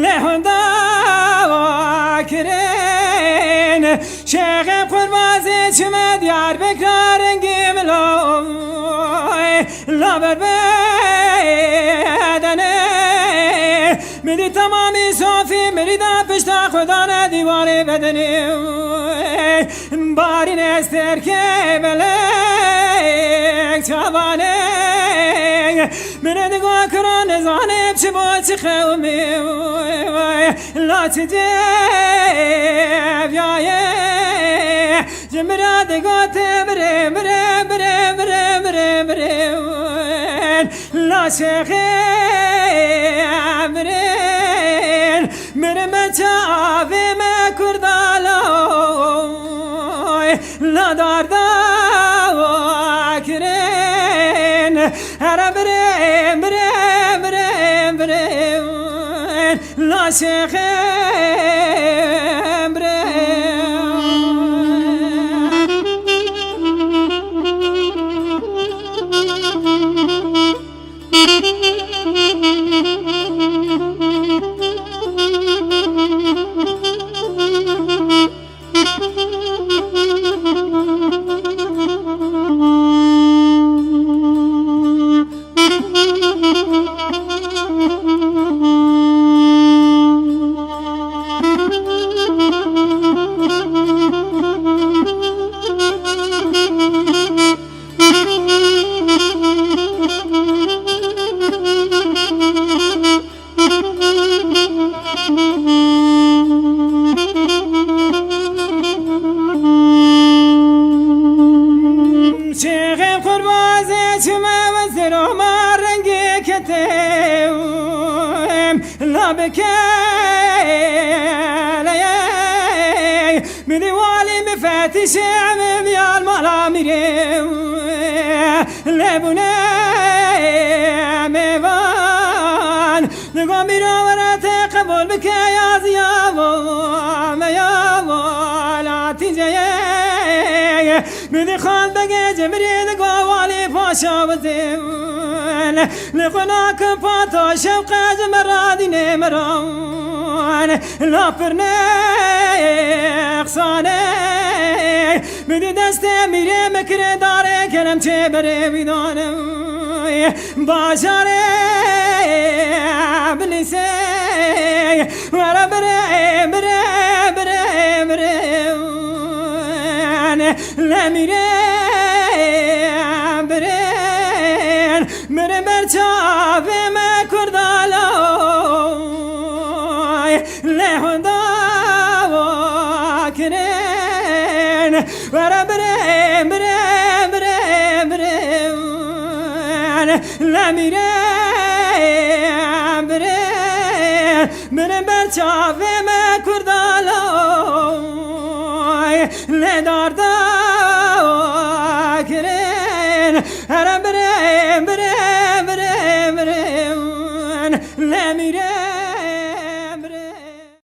لهندا کرن شیخ قربازی چمه دیار بکرنگی ملوی لابر بدنه میری تمامی صافی میری دا پشتا خدا نه دیواره بدنی باری نستر که بلک چوانه من دگاه کران زانم چه با چه خومی لا چه جویایه جمرا دگاه تبره بره بره بره بره بره لا چه خبرین من مچاوی مکردالای لا داردا کرن هر بریم بریم بریم بریم لا شیخ لا بكالي من والي مفاتيش عمم يا المراميري لبني ميفان نقوم بنورة قبول بك يا زيابو يا لا تجي من خان بقى جمري نقوى والي فاشا وزين لقناك فاتو شوقا جمرادي نمران لا فرنيق صاني من دستي ميري مكر داري كلم تبري بداني باشاري بلسي ورا بري بري بري بري لا ميري من برچاوی مکردالای لهندا کرن ورا بریم بریم بریم بریم لمیریم بریم من برچاوی مکردالای لداردا